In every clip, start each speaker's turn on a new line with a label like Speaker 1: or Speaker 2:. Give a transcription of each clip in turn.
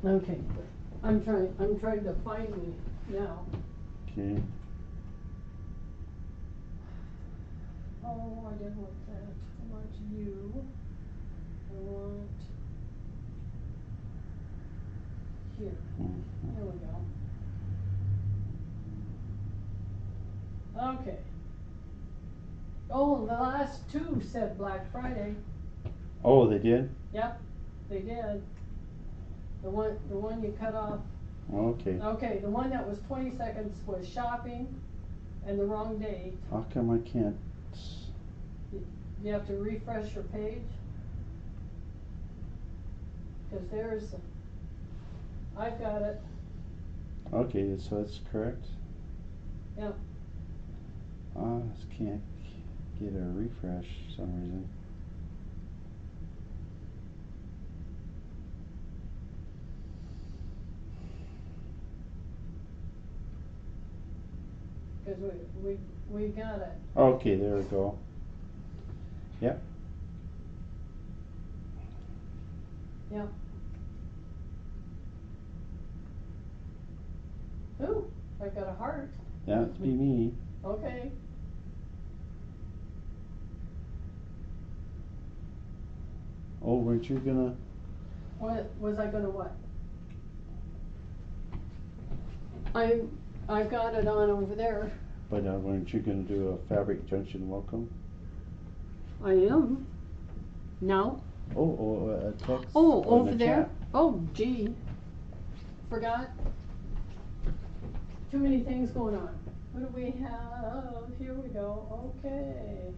Speaker 1: Okay, I'm trying to find me now.
Speaker 2: Okay.
Speaker 1: Oh, I didn't want that. I want you. I want here. There we go. Okay. Oh, the last two said Black Friday.
Speaker 2: Oh, they did?
Speaker 1: Yep, they did. The one you cut off.
Speaker 2: Okay.
Speaker 1: Okay, the one that was 20 seconds was shopping and the wrong date.
Speaker 2: How come I can't?
Speaker 1: You have to refresh your page. Because I've got it.
Speaker 2: Okay, so it's correct?
Speaker 1: Yep.
Speaker 2: I just can't get a refresh for some reason.
Speaker 1: Because we got it.
Speaker 2: Okay, there we go. Yep.
Speaker 1: Yep. Ooh, I got a heart.
Speaker 2: Yeah, it'd be me.
Speaker 1: Okay.
Speaker 2: Oh, weren't you gonna?
Speaker 1: What was I gonna what? I've got it on over there.
Speaker 2: But weren't you gonna do a fabric junction welcome?
Speaker 1: I am. No.
Speaker 2: Oh, a text.
Speaker 1: Oh,
Speaker 2: or in
Speaker 1: over
Speaker 2: the
Speaker 1: there.
Speaker 2: chat.
Speaker 1: Oh, gee. Forgot. Too many things going on. What do we have? Here we go. Okay.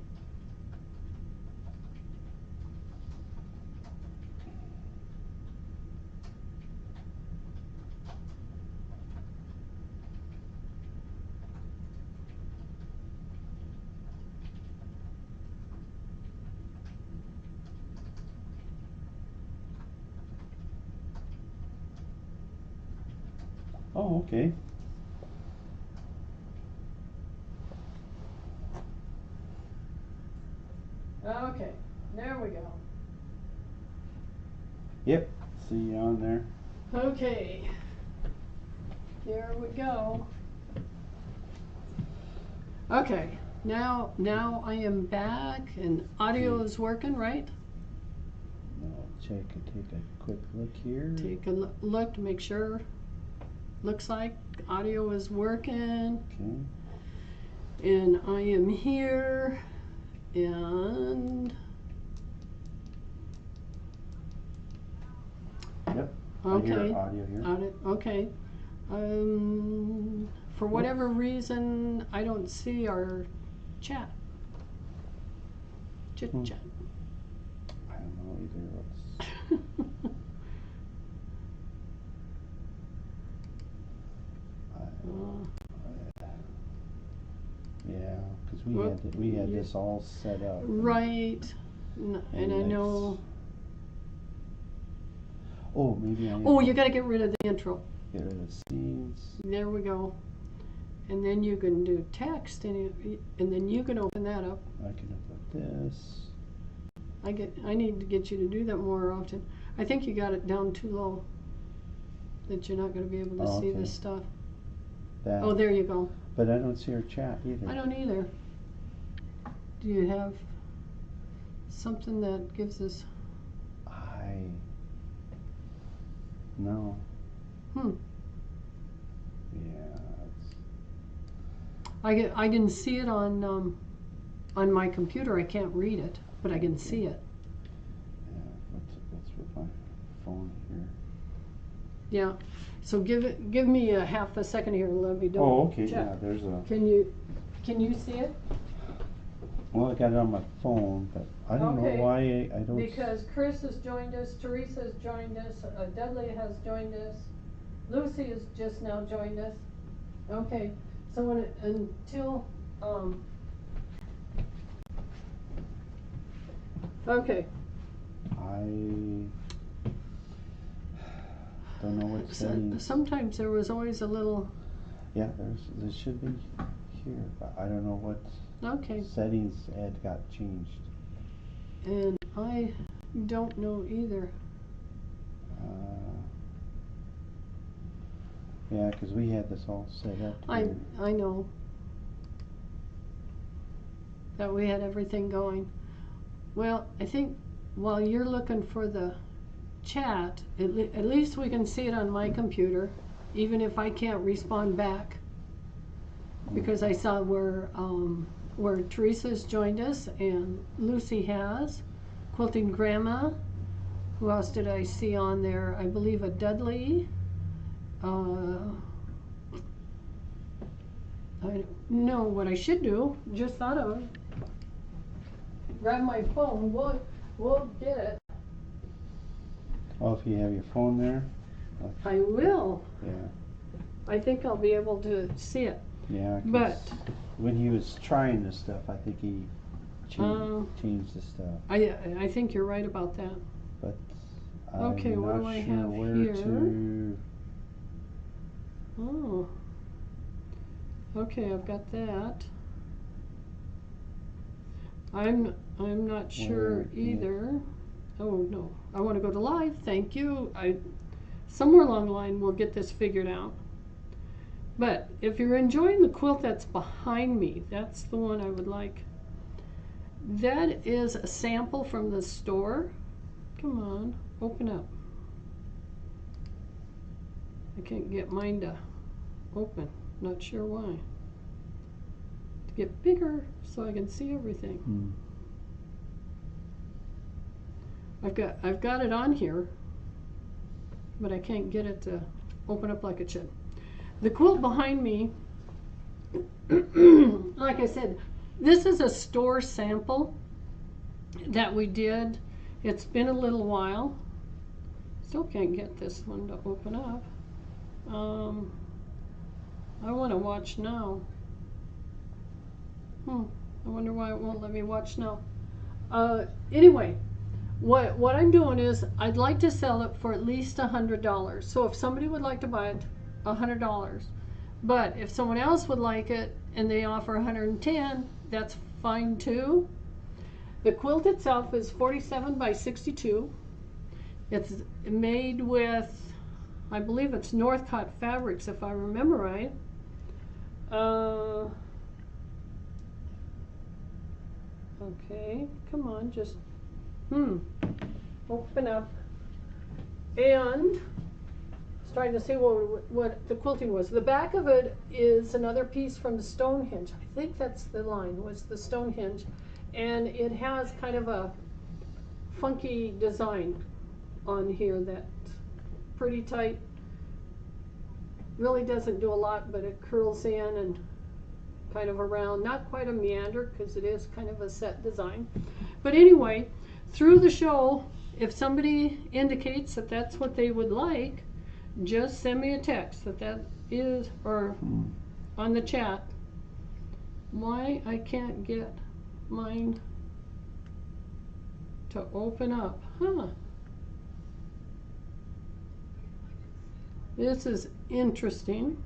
Speaker 2: Oh, okay.
Speaker 1: Okay. There we go.
Speaker 2: Yep. See you on there.
Speaker 1: Okay. Here we go. Okay. Now I am back and audio
Speaker 2: Okay.
Speaker 1: is working, right?
Speaker 2: I'll check and take a quick look here.
Speaker 1: Take a look to make sure. Looks like audio is working.
Speaker 2: Okay.
Speaker 1: And I am here and
Speaker 2: Yep.
Speaker 1: okay.
Speaker 2: I hear audio here.
Speaker 1: Okay. For whatever reason, I don't see our chat. Chit chat.
Speaker 2: I don't know either. Yeah, because we had this all set up.
Speaker 1: Right. And I know.
Speaker 2: Oh, maybe I.
Speaker 1: Oh, you got to get rid of the intro.
Speaker 2: Get rid of scenes.
Speaker 1: There we go. And then you can do text, and then you can open that up.
Speaker 2: I can open this.
Speaker 1: I need to get you to do that more often. I think you got it down too low. That you're not going to be able to see this stuff.
Speaker 2: That.
Speaker 1: Oh, there you go.
Speaker 2: But I don't see our chat either.
Speaker 1: I don't either. Do you have something that gives us?
Speaker 2: No.
Speaker 1: Yeah.
Speaker 2: It's...
Speaker 1: I can see it on my computer. I can't read it, but I can see it.
Speaker 2: Yeah. What's with my phone here?
Speaker 1: Yeah. So give me a half a second here and let me do.
Speaker 2: Oh, okay.
Speaker 1: Check.
Speaker 2: Yeah. There's a.
Speaker 1: Can you see it?
Speaker 2: Well, I got it on my phone, but I don't know why I don't.
Speaker 1: Because Chris has joined us, Teresa has joined us, Dudley has joined us, Lucy has just now joined us. Okay, so until okay.
Speaker 2: I don't know what settings.
Speaker 1: Sometimes there was always a little.
Speaker 2: Yeah, there should be here, but I don't know what.
Speaker 1: Okay.
Speaker 2: Settings had got changed.
Speaker 1: And I don't know either.
Speaker 2: Yeah, because we had this all set up.
Speaker 1: I know that we had everything going. Well, I think while you're looking for the chat, at least we can see it on my computer, even if I can't respond back, because I saw where Teresa's joined us and Lucy has, Quilting Grandma. Who else did I see on there? I believe a Dudley. I know what I should do. Just thought of. Grab my phone. We'll get it.
Speaker 2: Oh, if you have your phone there?
Speaker 1: I will.
Speaker 2: Yeah.
Speaker 1: I think I'll be able to see it.
Speaker 2: Yeah, 'cause
Speaker 1: But
Speaker 2: when he was trying this stuff, I think he changed the stuff.
Speaker 1: I think you're right about that.
Speaker 2: But
Speaker 1: Okay,
Speaker 2: I'm
Speaker 1: what
Speaker 2: not
Speaker 1: do I
Speaker 2: sure
Speaker 1: have
Speaker 2: where
Speaker 1: here?
Speaker 2: to.
Speaker 1: Oh. Okay, I've got that. I'm not sure either. Oh no, I want to go to live. Thank you. Somewhere along the line we'll get this figured out. But if you're enjoying the quilt that's behind me, that's the one I would like. That is a sample from the store. Come on, open up. I can't get mine to open. Not sure why. To get bigger so I can see everything. I've got it on here, but I can't get it to open up like it should. The quilt behind me, like I said, this is a store sample that we did. It's been a little while. Still can't get this one to open up. I want to watch now. I wonder why it won't let me watch now. Anyway, what I'm doing is I'd like to sell it for at least $100. So if somebody would like to buy it, $100. But if someone else would like it and they offer $110, that's fine too. The quilt itself is 47 by 62. It's made with, I believe it's Northcott fabrics, if I remember right. Okay, come on, just open up. And trying to see what the quilting was. The back of it is another piece from the Stonehenge. I think that's the line, was the Stonehenge. And it has kind of a funky design on here that's pretty tight. Really doesn't do a lot, but it curls in and kind of around. Not quite a meander because it is kind of a set design. But anyway, through the show, if somebody indicates that that's what they would like, just send me a text that is, or on the chat. Why I can't get mine to open up? This is interesting.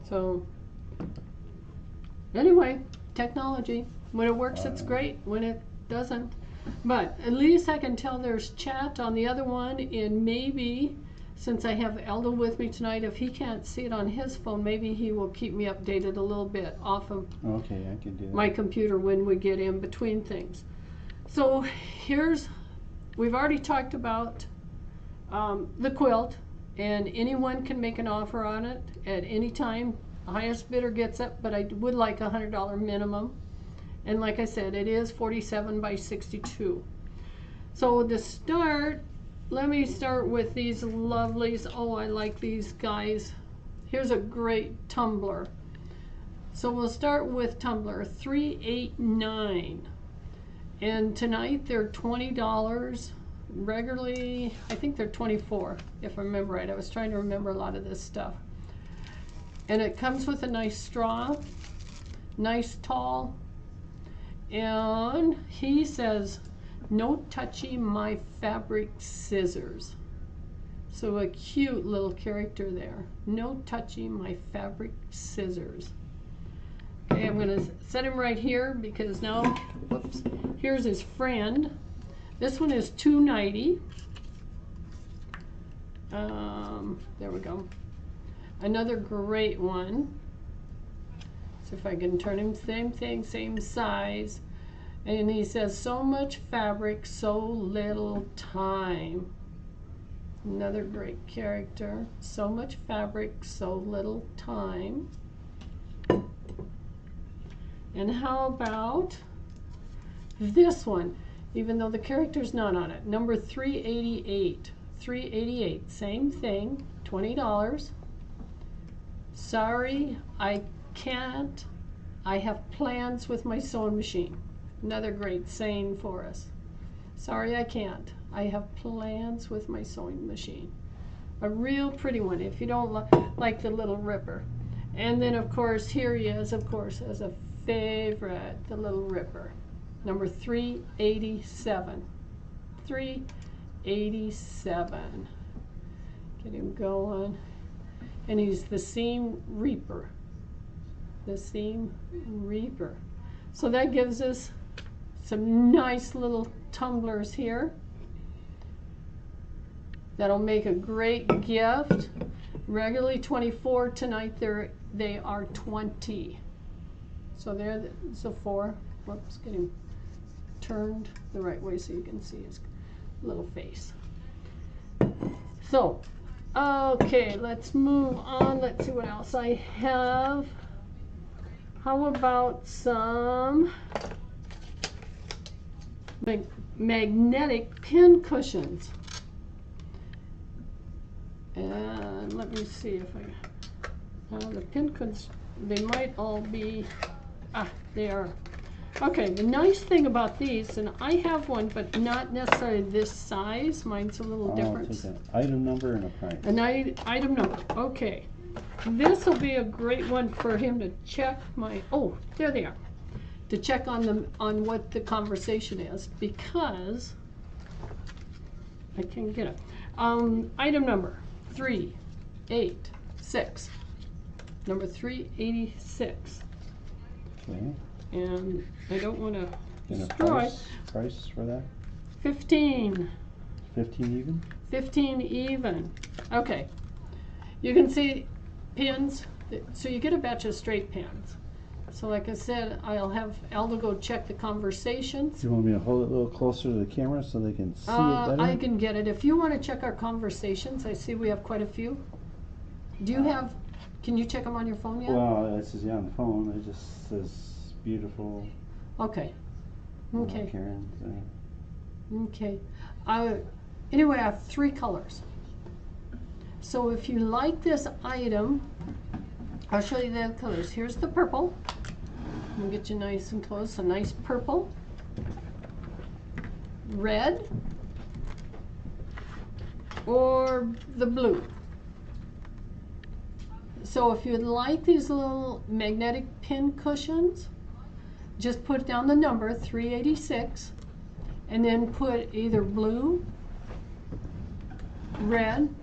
Speaker 1: So anyway, technology. When it works, it's great. When it doesn't. But at least I can tell there's chat on the other one, and maybe, since I have Elda with me tonight, if he can't see it on his phone, maybe he will keep me updated a little bit off of
Speaker 2: Okay, I can do that.
Speaker 1: my computer when we get in between things. So we've already talked about the quilt, and anyone can make an offer on it at any time. The highest bidder gets it, but I would like a $100 minimum. And like I said, it is 47 by 62. So to start, let me start with these lovelies. Oh, I like these guys. Here's a great tumbler. So we'll start with tumbler 389. And tonight they're $20. Regularly, I think they're 24, if I remember right. I was trying to remember a lot of this stuff. And it comes with a nice straw, nice tall. And he says, no touchy my fabric scissors. So a cute little character there. No touchy my fabric scissors. Okay, I'm going to set him right here because now, whoops, here's his friend. This one is $2.90. There we go. Another great one. See if I can turn him, same thing, same size. And he says, so much fabric, so little time. Another great character. So much fabric, so little time. And how about this one? Even though the character's not on it. Number 388. 388. Same thing. $20. Sorry, I can't. I have plans with my sewing machine. Another great saying for us. Sorry, I can't. I have plans with my sewing machine. A real pretty one if you don't like the Little Ripper. And then, of course, here he is, of course, as a favorite, the Little Ripper. Number 387. 387. Get him going. And he's the Seam Reaper. The Seam Reaper. So that gives us some nice little tumblers here. That'll make a great gift. Regularly 24, tonight they are 20. So there's a 4. Whoops, get him turned the right way so you can see his little face. So, okay, let's move on. Let's see what else I have. How about some magnetic pin cushions? And let me see if the pin cushions, they might all be, they are. Okay, the nice thing about these, and I have one, but not necessarily this size. Mine's a little different.
Speaker 2: Take an item number and a price.
Speaker 1: An item number, okay. This will be a great one for him to check my, oh, there they are. To check on them, on what the conversation is, because I can't get it. Item number 386. Number 386.
Speaker 2: Okay.
Speaker 1: And I don't want to
Speaker 2: And a
Speaker 1: destroy.
Speaker 2: price for that?
Speaker 1: 15.
Speaker 2: 15 even?
Speaker 1: 15 even. Okay. You can see pins. So you get a batch of straight pins. So like I said, I'll have Aldo go check the conversations.
Speaker 2: Do you want me to hold it a little closer to the camera so they can see it better?
Speaker 1: I can get it. If you want to check our conversations, I see we have quite a few. Do you have, can you check them on your phone yet?
Speaker 2: Well, it says on the phone. It just says beautiful.
Speaker 1: Okay. Okay.
Speaker 2: Karen.
Speaker 1: Okay. Anyway, I have 3 colors. So if you like this item, I'll show you the colors. Here's the purple. We'll get you nice and close. A nice purple. Red. Or the blue. So if you'd like these little magnetic pin cushions, just put down the number 386 and then put either blue, red,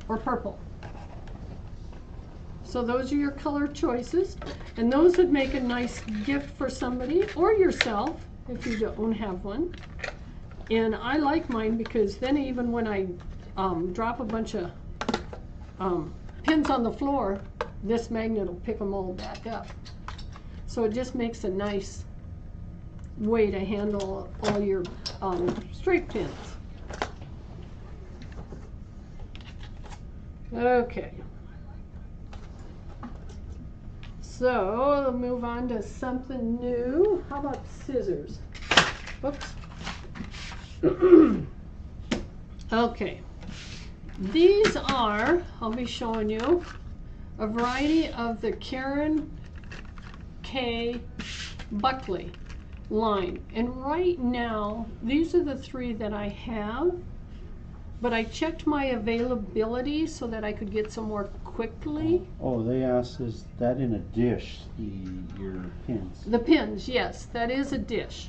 Speaker 1: or purple. So those are your color choices, and those would make a nice gift for somebody or yourself if you don't have one. And I like mine because then even when I drop a bunch of pins on the floor, this magnet will pick them all back up. So it just makes a nice way to handle all your straight pins. Okay. So we'll move on to something new. How about scissors? Whoops. Okay. These are, I'll be showing you, a variety of the Karen K. Buckley line. And right now, these are the 3 that I have. But I checked my availability so that I could get some more quickly.
Speaker 2: Oh, they asked, is that in a dish, your pins?
Speaker 1: The pins, yes, that is a dish.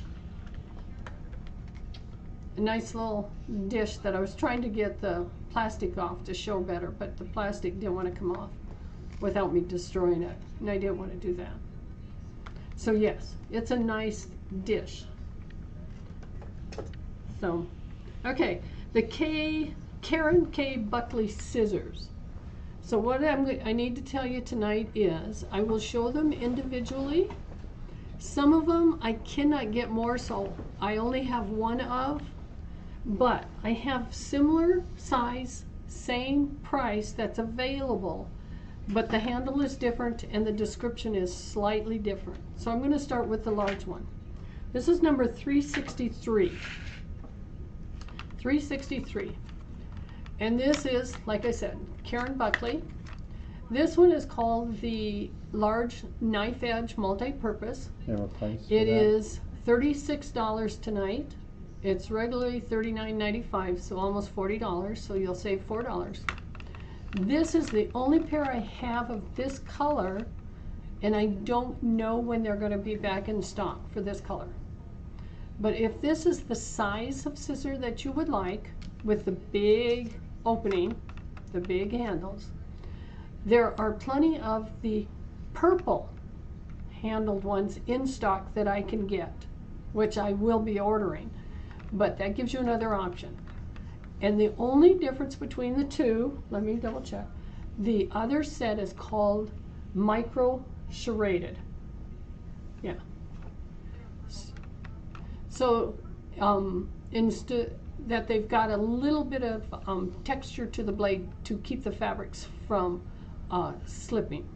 Speaker 1: A nice little dish that I was trying to get the plastic off to show better, but the plastic didn't want to come off. without me destroying it, and I didn't want to do that. So yes, it's a nice dish. So, okay, the Karen K. Buckley scissors. So what I need to tell you tonight is I will show them individually. Some of them I cannot get more, so I only have one of, but I have similar size, same price that's available, but the handle is different and the description is slightly different. So I'm going to start with the large one. This is number 363. 363. And this is, like I said, Karen Buckley. This one is called the large knife edge multi-purpose. It is $36 tonight. It's regularly $39.95, so almost $40, so you'll save $4. This is the only pair I have of this color, and I don't know when they're going to be back in stock for this color. But if this is the size of scissor that you would like, with the big opening, the big handles, there are plenty of the purple handled ones in stock that I can get, which I will be ordering. But that gives you another option. And the only difference between the two, let me double check, the other set is called micro serrated. Yeah. So instead that they've got a little bit of texture to the blade to keep the fabrics from slipping.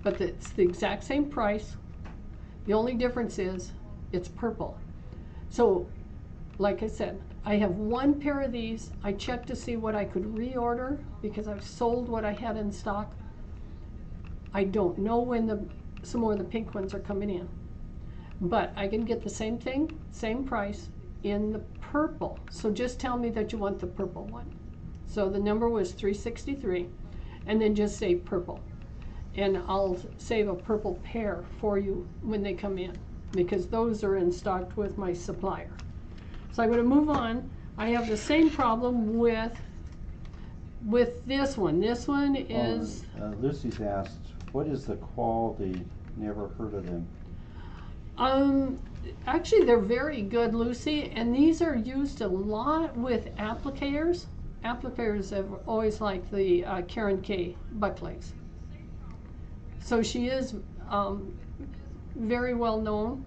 Speaker 1: But it's the exact same price. The only difference is it's purple. So like I said, I have one pair of these. I checked to see what I could reorder because I've sold what I had in stock. I don't know when some more of the pink ones are coming in. But I can get the same thing, same price, in the purple. So just tell me that you want the purple one. So the number was 363, and then just say purple. And I'll save a purple pair for you when they come in, because those are in stock with my supplier. So I'm going to move on. I have the same problem with this one. This one is...
Speaker 2: Lucy's asked, what is the quality? Never heard of them.
Speaker 1: Actually, they're very good, Lucy, and these are used a lot with applicators. Applicators have always liked the Karen K. Buckley's. So she is very well known.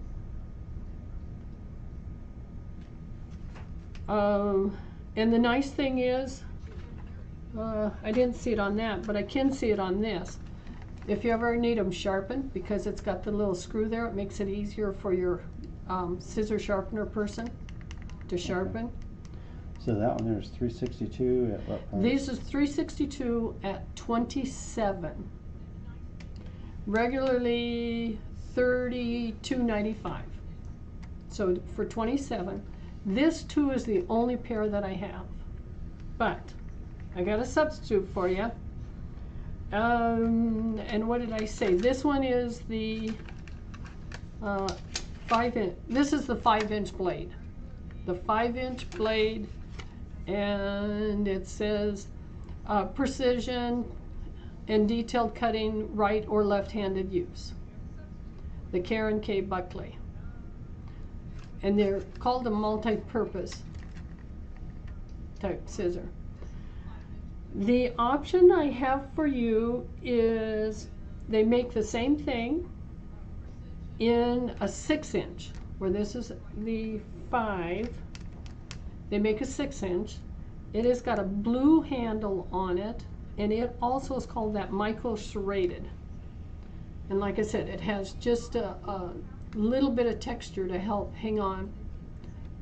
Speaker 1: And the nice thing is, I didn't see it on that, but I can see it on this. If you ever need them sharpened, because it's got the little screw there, it makes it easier for your scissor sharpener person to sharpen.
Speaker 2: So that one there's 362 at what price?
Speaker 1: These is 362 at 27. Regularly $32.95. So for 27. This too is the only pair that I have. But I got a substitute for you. And what did I say? This one is the 5-inch. This is the 5-inch blade. The 5-inch blade, and it says precision and detailed cutting, right or left-handed use. The Karen K. Buckley. And they're called a multi-purpose type scissor. The option I have for you is they make the same thing in a 6-inch, where this is the 5. They make a 6-inch. It has got a blue handle on it, and it also is called that micro serrated. And like I said, it has just a little bit of texture to help hang on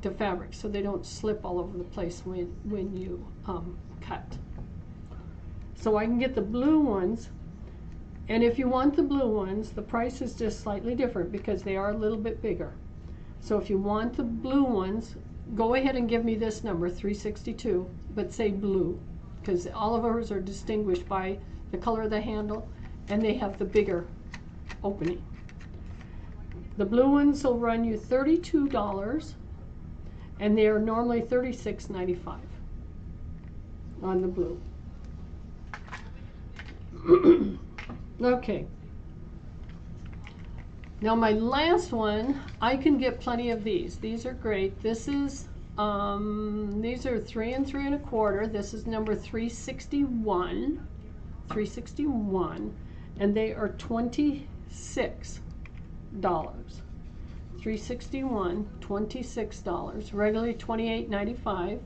Speaker 1: to fabric so they don't slip all over the place when you cut. So I can get the blue ones, and if you want the blue ones, the price is just slightly different because they are a little bit bigger. So if you want the blue ones, go ahead and give me this number, 362, but say blue, because all of ours are distinguished by the color of the handle, and they have the bigger opening. The blue ones will run you $32, and they are normally $36.95 on the blue. Okay. Now my last one, I can get plenty of these. These are great. This is, these are 3 and 3 1/4. This is number 361. 361. And they are $26. 361, $26. Regularly $28.95.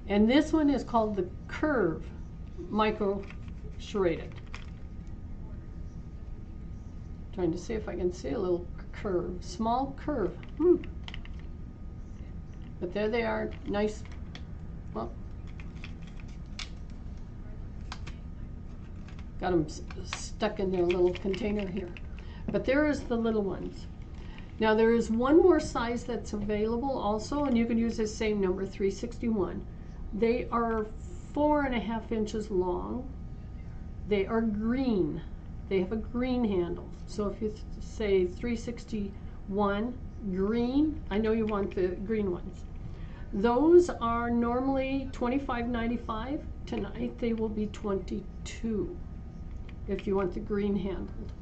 Speaker 1: And this one is called the Curve Micro Serrated. Trying to see if I can see a little curve, small curve. But there they are, nice. Well, got them stuck in their little container here. But there is the little ones. Now there is one more size that's available also, and you can use this same number, 361. They are 4.5 inches long. They are green. They have a green handle. So if you say 361 green, I know you want the green ones. Those are normally $25.95. Tonight they will be $22 if you want the green handled.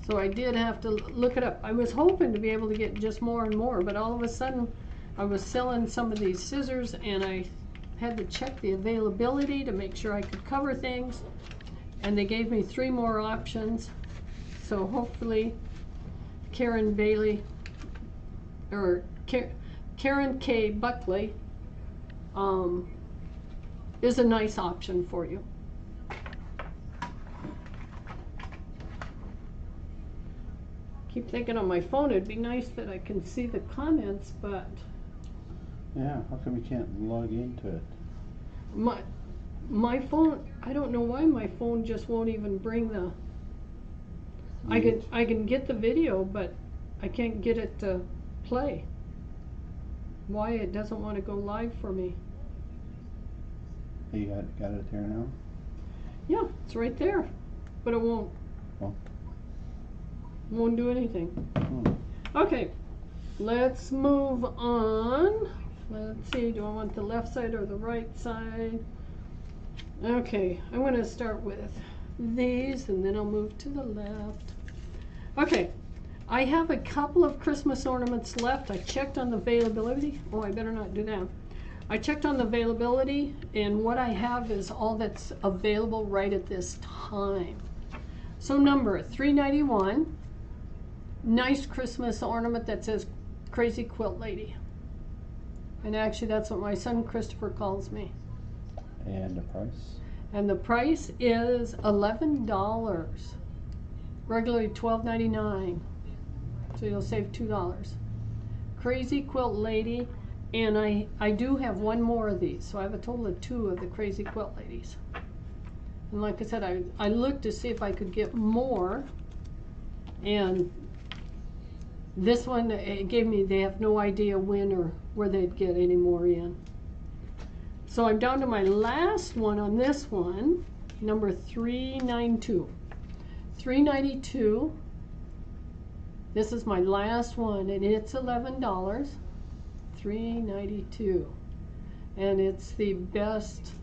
Speaker 1: So I did have to look it up. I was hoping to be able to get just more and more, but all of a sudden I was selling some of these scissors and I had to check the availability to make sure I could cover things. And they gave me 3 more options. So hopefully Karen Bailey, or Karen K. Buckley, is a nice option for you. Keep thinking on my phone it'd be nice that I can see the comments, but
Speaker 2: Yeah, how come you can't log into it?
Speaker 1: my phone, I don't know why my phone just won't even bring the. I can get the video, but I can't get it to play. Why it doesn't want to go live for me?
Speaker 2: You got it there now?
Speaker 1: Yeah, it's right there, but it won't.
Speaker 2: Oh.
Speaker 1: Won't do anything. Okay, let's move on. Let's see, do I want the left side or the right side? Okay, I'm going to start with these and then I'll move to the left. Okay, I have a couple of Christmas ornaments left. I checked on the availability. Oh, I better not do that. I checked on the availability, and what I have is all that's available right at this time. So number 391, nice Christmas ornament that says Crazy Quilt Lady. And actually that's what my son Christopher calls me.
Speaker 2: And the price?
Speaker 1: And the price is $11. Regularly $12.99. So you'll save $2. Crazy Quilt Lady. And I do have one more of these. So I have a total of 2 of the Crazy Quilt Ladies. And like I said, I looked to see if I could get more. And this one, it gave me, they have no idea when or where they'd get any more in. So I'm down to my last one on this one, number 392. 392. This is my last one, and it's $11. 392. And it's the best,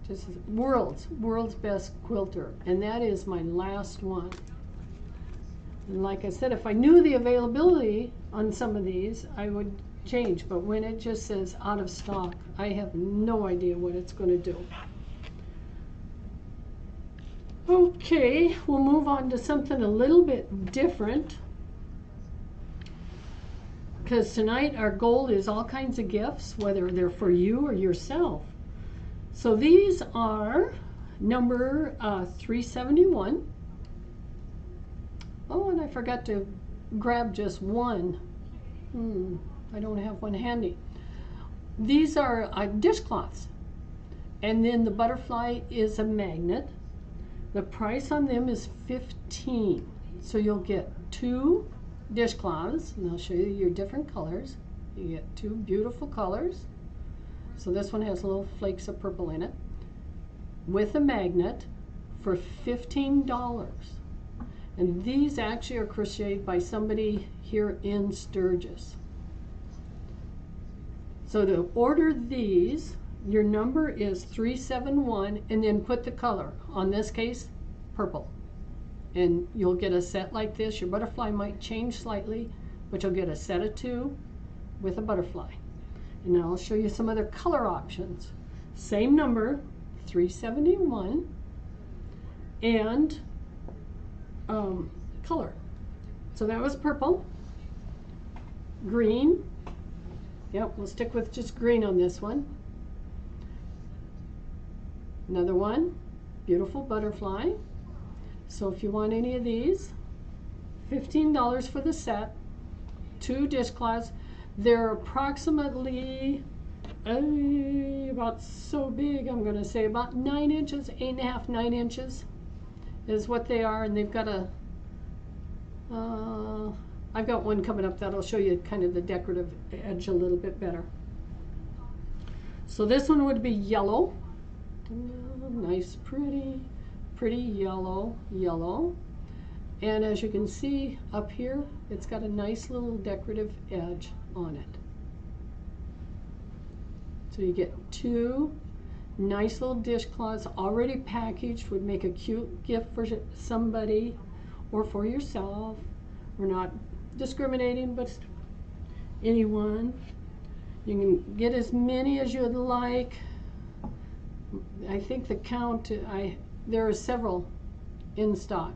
Speaker 1: just world's best quilter. And that is my last one. And like I said, if I knew the availability on some of these, I would change. But when it just says out of stock, I have no idea what it's going to do. Okay, we'll move on to something a little bit different. Because tonight our goal is all kinds of gifts, whether they're for you or yourself. So these are number 371. Oh, and I forgot to grab just one. I don't have one handy. These are dishcloths. And then the butterfly is a magnet. The price on them is $15. So you'll get 2 dishcloths, and I'll show you your different colors. You get 2 beautiful colors. So this one has little flakes of purple in it, with a magnet, for $15. And these actually are crocheted by somebody here in Sturgis. So to order these, your number is 371, and then put the color. On this case, purple. And you'll get a set like this. Your butterfly might change slightly, but you'll get a set of 2 with a butterfly. And now I'll show you some other color options. Same number, 371, and color. So that was purple. Green. Yep, we'll stick with just green on this one. Another one, beautiful butterfly. So if you want any of these, $15 for the set, 2 dishcloths. They're approximately about so big, I'm going to say about 9 inches, 8.5, 9 inches is what they are. And they've got a, I've got one coming up that'll show you kind of the decorative edge a little bit better. So this one would be yellow. Nice, pretty yellow. And as you can see up here, it's got a nice little decorative edge on it. So you get 2 nice little dishcloths already packaged. Would make a cute gift for somebody or for yourself. We're not discriminating, but anyone. You can get as many as you'd like. I think the count, there are several in stock.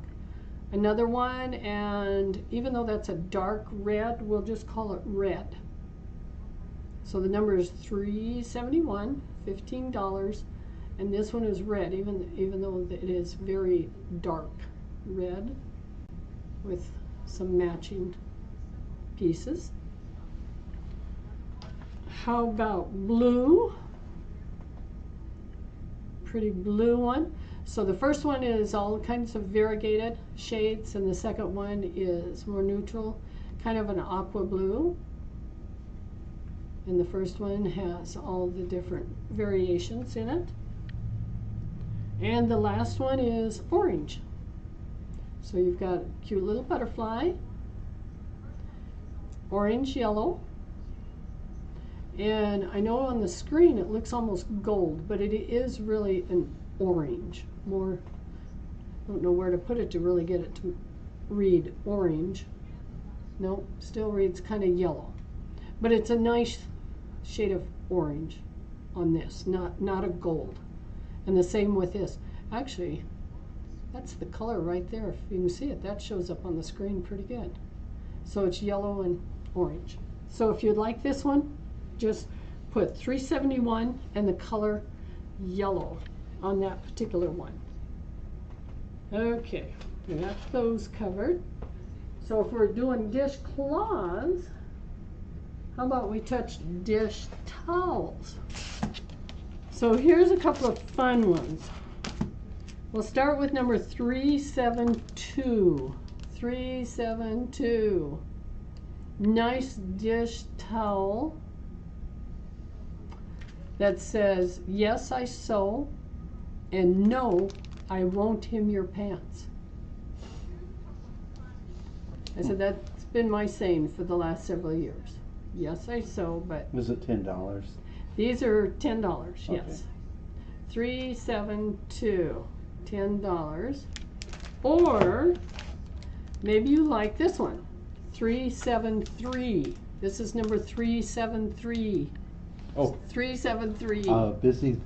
Speaker 1: Another one, and even though that's a dark red, we'll just call it red. So the number is 371, $15, and this one is red, even though it is very dark red with some matching pieces. How about blue? Pretty blue one. So the first one is all kinds of variegated shades, and the second one is more neutral, kind of an aqua blue. And the first one has all the different variations in it. And the last one is orange. So you've got a cute little butterfly, orange, yellow. And I know on the screen it looks almost gold, but it is really an orange. More, I don't know where to put it to really get it to read orange. No, still reads kind of yellow. But it's a nice shade of orange on this, not a gold. And the same with this. Actually, that's the color right there. If you can see it, that shows up on the screen pretty good. So it's yellow and orange. So if you'd like this one, just put 371 and the color yellow on that particular one. Okay, we got those covered. So if we're doing dishcloths, how about we touch dish towels? So here's a couple of fun ones. We'll start with number 372. 372. Nice dish towel that says, yes, I sew, and no, I won't hem your pants. I said that's been my saying for the last several years. Yes, I sew, but...
Speaker 2: Was it $10?
Speaker 1: These are $10, yes.
Speaker 2: Okay.
Speaker 1: 372, $10. Or maybe you like this one, 373. This is number 373.
Speaker 2: Oh.
Speaker 1: 373.
Speaker 2: Busy.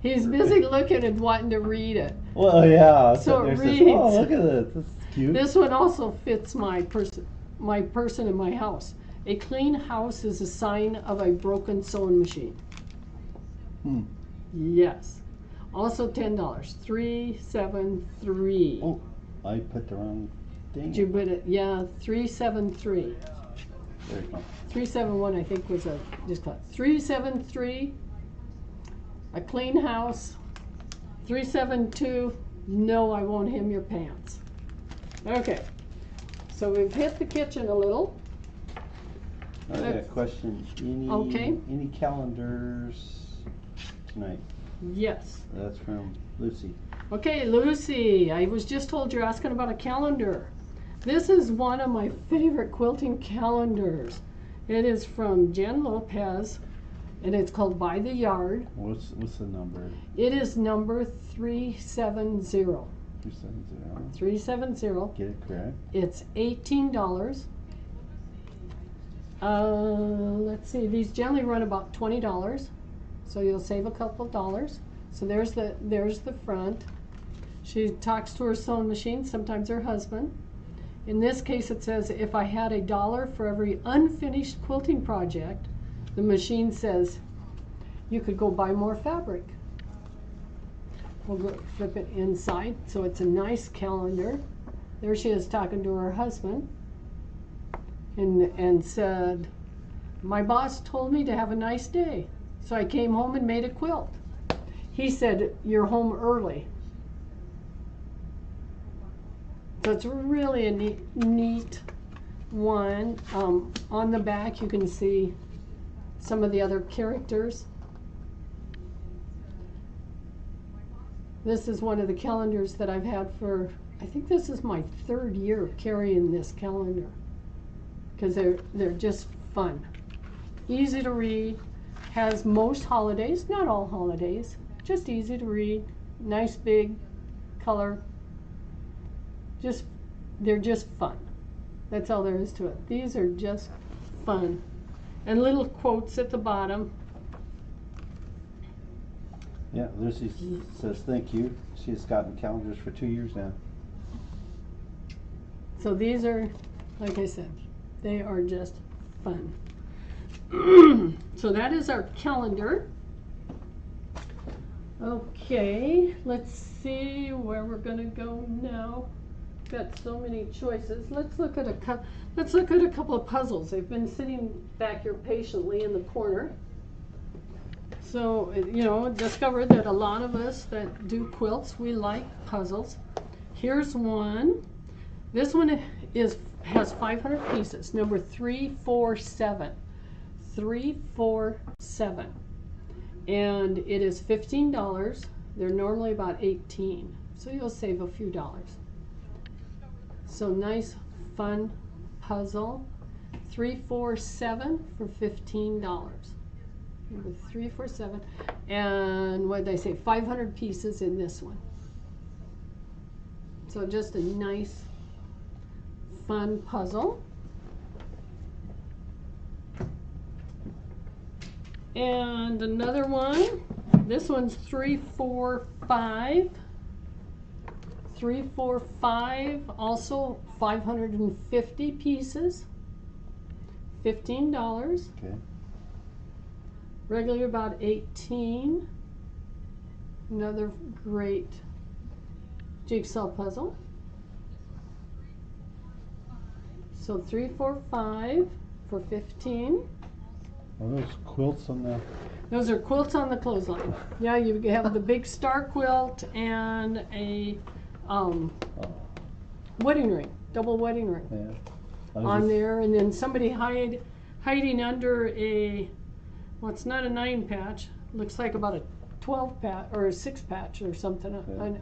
Speaker 1: He's busy looking and wanting to read it.
Speaker 2: Well, yeah.
Speaker 1: So it reads.
Speaker 2: Oh, look at this. This is cute.
Speaker 1: This one also fits my person in my house. A clean house is a sign of a broken sewing machine. Yes. Also $10. 373.
Speaker 2: Oh, I put the wrong thing.
Speaker 1: Did you put it? Yeah, 373.
Speaker 2: There you go.
Speaker 1: 371, I think, was a dishcloth. 373. A clean house. 372. No, I won't hem your pants. Okay. So we've hit the kitchen a little.
Speaker 2: I got a question. Any calendars tonight?
Speaker 1: Yes.
Speaker 2: That's from Lucy.
Speaker 1: Okay, Lucy, I was just told you're asking about a calendar. This is one of my favorite quilting calendars. It is from Jen Lopez, and it's called By the Yard.
Speaker 2: What's the number?
Speaker 1: It is number 370.
Speaker 2: 370.
Speaker 1: 370.
Speaker 2: Get it correct.
Speaker 1: It's $18. Let's see, these generally run about $20, so you'll save a couple dollars. So there's the front. She talks to her sewing machine, sometimes her husband. In this case it says, if I had $1 for every unfinished quilting project, the machine says you could go buy more fabric. We'll go flip it inside, so it's a nice calendar. There she is talking to her husband and said, my boss told me to have a nice day, so I came home and made a quilt. He said, you're home early. So it's really a neat one. On the back you can see some of the other characters. This is one of the calendars that I've had for, I think this is my 3rd year of carrying this calendar, because they're just fun. Easy to read, has most holidays, not all holidays, just easy to read, nice big color. They're just fun. That's all there is to it. These are just fun. And little quotes at the bottom.
Speaker 2: Yeah, Lucy says thank you. She has gotten calendars for 2 years now.
Speaker 1: So these are, like I said, they are just fun. So that is our calendar. Okay, let's see where we're gonna go now. Got so many choices. Let's look at a couple of puzzles. They've been sitting back here patiently in the corner. So, you know, discovered that a lot of us that do quilts, we like puzzles. Here's one. This one has 500 pieces. Number 347. 347. And it is $15. They're normally about $18. So you'll save a few dollars. So nice, fun puzzle. 347 for $15. Number 347. And what did I say? 500 pieces in this one. So just a nice, fun puzzle. And another one. This one's 345. 345, also 550 pieces, $15.
Speaker 2: Okay.
Speaker 1: Regular about 18. Another great jigsaw puzzle. So 345 for 15.
Speaker 2: Are those quilts on the?
Speaker 1: Those are quilts on the clothesline. Yeah, you have the big star quilt and a wedding ring, double wedding ring.
Speaker 2: Yeah.
Speaker 1: On there, and then somebody hiding under a, well, it's not a 9 patch, looks like about a 12 patch or a 6 patch or something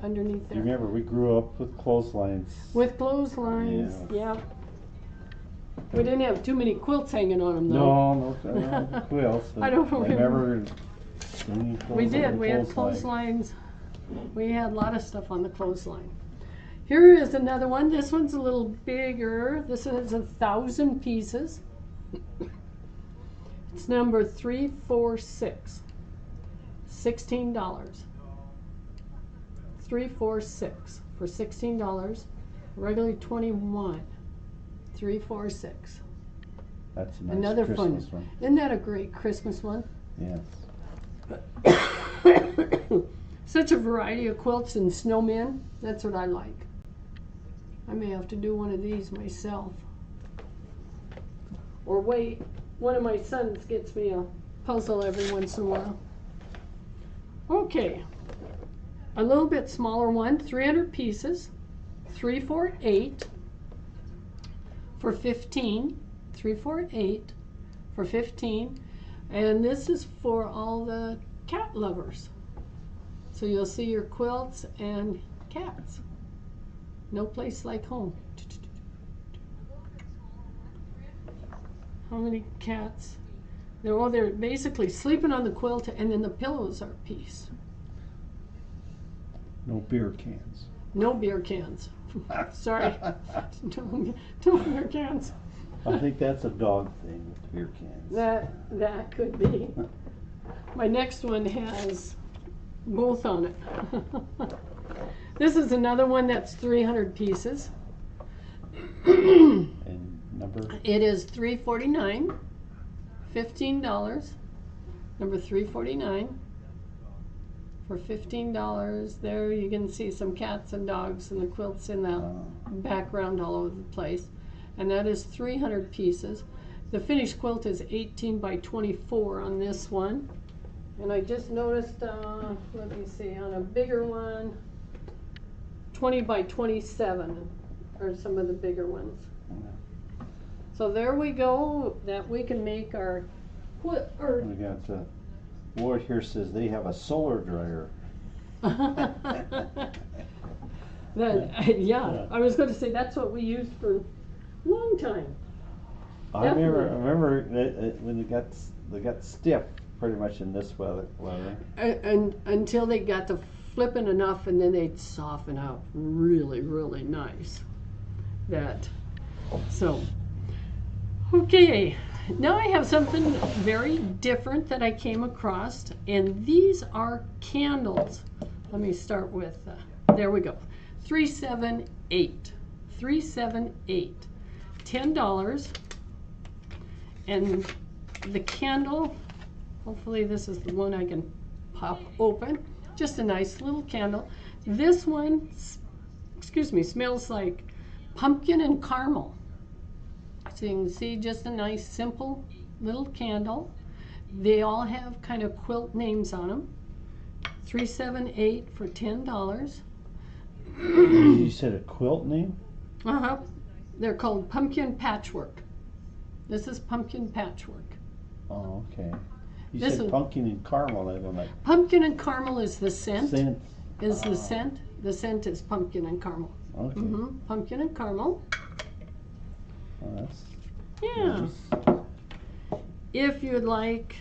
Speaker 1: underneath there.
Speaker 2: You remember we grew up with clotheslines.
Speaker 1: With clotheslines, yeah. We didn't have too many quilts hanging on them though.
Speaker 2: No quilts.
Speaker 1: I don't remember. We did. We had clotheslines. We had a lot of stuff on the clothesline. Here is another one. This one's a little bigger. This is 1,000 pieces. It's number 346. $16. 346 for $16. Regularly 21. 346.
Speaker 2: That's a nice
Speaker 1: Another
Speaker 2: Christmas
Speaker 1: fun
Speaker 2: one.
Speaker 1: Isn't that a great Christmas one?
Speaker 2: Yes.
Speaker 1: Such a variety of quilts and snowmen. That's what I like. I may have to do one of these myself. Or wait, one of my sons gets me a puzzle every once in a while. Okay, a little bit smaller one, 300 pieces, 348 for 15, 348 for 15, and this is for all the cat lovers. So you'll see your quilts and cats. No place like home. How many cats They're basically sleeping on the quilt, and then the pillows are a piece.
Speaker 2: No beer cans.
Speaker 1: No beer cans. Sorry. No beer cans.
Speaker 2: I think that's a dog thing with beer cans.
Speaker 1: That could be. My next one has both on it. This is another one that's 300 pieces.
Speaker 2: And number?
Speaker 1: It is $3.49, $15. Number 349 for $15. There you can see some cats and dogs and the quilts in the background all over the place. And that is 300 pieces. The finished quilt is 18 by 24 on this one. And I just noticed, let me see, on a bigger one, 20 by 27 are some of the bigger ones. So there we go, that we can make our quilt.
Speaker 2: We got Ward here says they have a solar dryer.
Speaker 1: Yeah, I was going to say that's what we used for a long time.
Speaker 2: I remember when they got stiff pretty much in this weather.
Speaker 1: And until they got to flipping enough, and then they'd soften out really, really nice. So, okay, now I have something very different that I came across, and these are candles. Let me start with, there we go, 378, $10, and the candle, hopefully this is the one I can pop open, just a nice little candle. This one, smells like pumpkin and caramel. So you can see just a nice simple little candle. They all have kind of quilt names on them. 378 for $10.
Speaker 2: You said a quilt name?
Speaker 1: They're called pumpkin patchwork. This is pumpkin patchwork.
Speaker 2: Oh, okay. You
Speaker 1: This
Speaker 2: said
Speaker 1: is-
Speaker 2: pumpkin and caramel. I don't like
Speaker 1: Pumpkin and caramel is the scent.
Speaker 2: scent.
Speaker 1: Is the scent. The scent is pumpkin and caramel.
Speaker 2: Okay.
Speaker 1: Pumpkin and caramel.
Speaker 2: Oh, that's
Speaker 1: Yeah.
Speaker 2: nice.
Speaker 1: If you'd like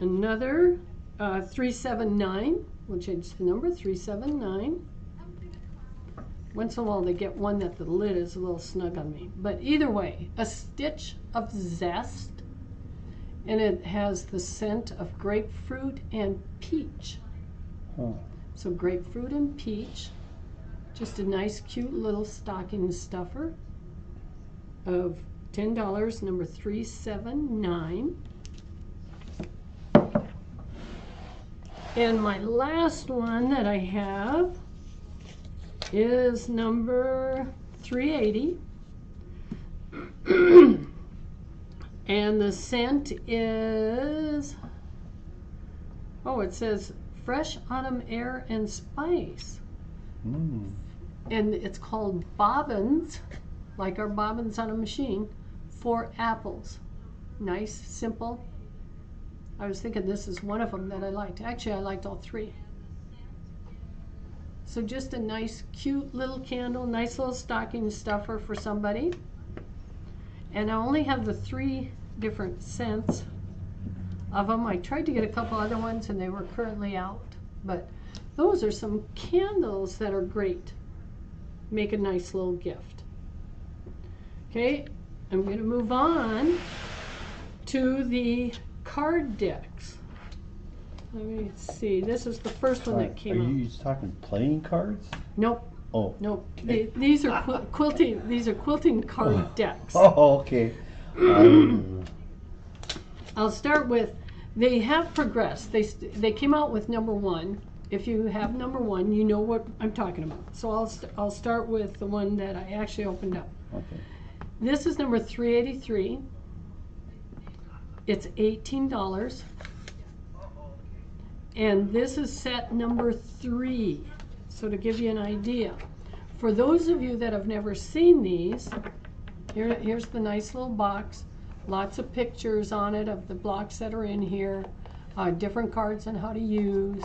Speaker 1: another 379, we'll change the number, 379. Once in a while they get one that the lid is a little snug on me. But either way, a stitch of zest, and it has the scent of grapefruit and peach.
Speaker 2: Oh.
Speaker 1: So grapefruit and peach. Just a nice cute little stocking stuffer of $10, number 379. And my last one that I have is number 380. And the scent is, it says fresh autumn air and spice. And it's called bobbins, like our bobbins on a machine, for apples. Nice, simple. I was thinking this is one of them that I liked. Actually, I liked all three. So just a nice, cute little candle, nice little stocking stuffer for somebody. And I only have the 3 different scents of them. I tried to get a couple other ones and they were currently out. But those are some candles that are great. Make a nice little gift. Okay, I'm going to move on to the card decks. Let me see. This is the first one that came out.
Speaker 2: Are you talking playing cards?
Speaker 1: Nope.
Speaker 2: Oh.
Speaker 1: Nope. These are quilting. These are quilting card decks.
Speaker 2: Oh, okay.
Speaker 1: I'll start with. They have progressed. They came out with number 1. If you have number 1, you know what I'm talking about. So I'll start with the one that I actually opened up.
Speaker 2: Okay.
Speaker 1: This is number 383. It's $18. And this is set number 3. So to give you an idea, for those of you that have never seen these, here's the nice little box. Lots of pictures on it of the blocks that are in here, different cards and how to use,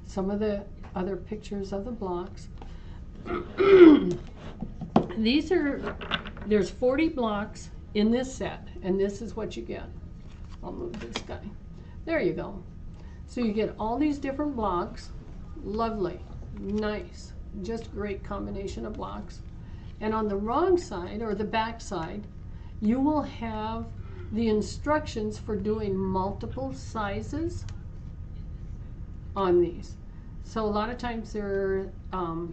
Speaker 1: some of the other pictures of the blocks. There's 40 blocks in this set, and this is what you get. I'll move this guy. There you go. So you get all these different blocks. Lovely, nice, just great combination of blocks. And on the wrong side, or the back side, you will have the instructions for doing multiple sizes on these. So a lot of times they're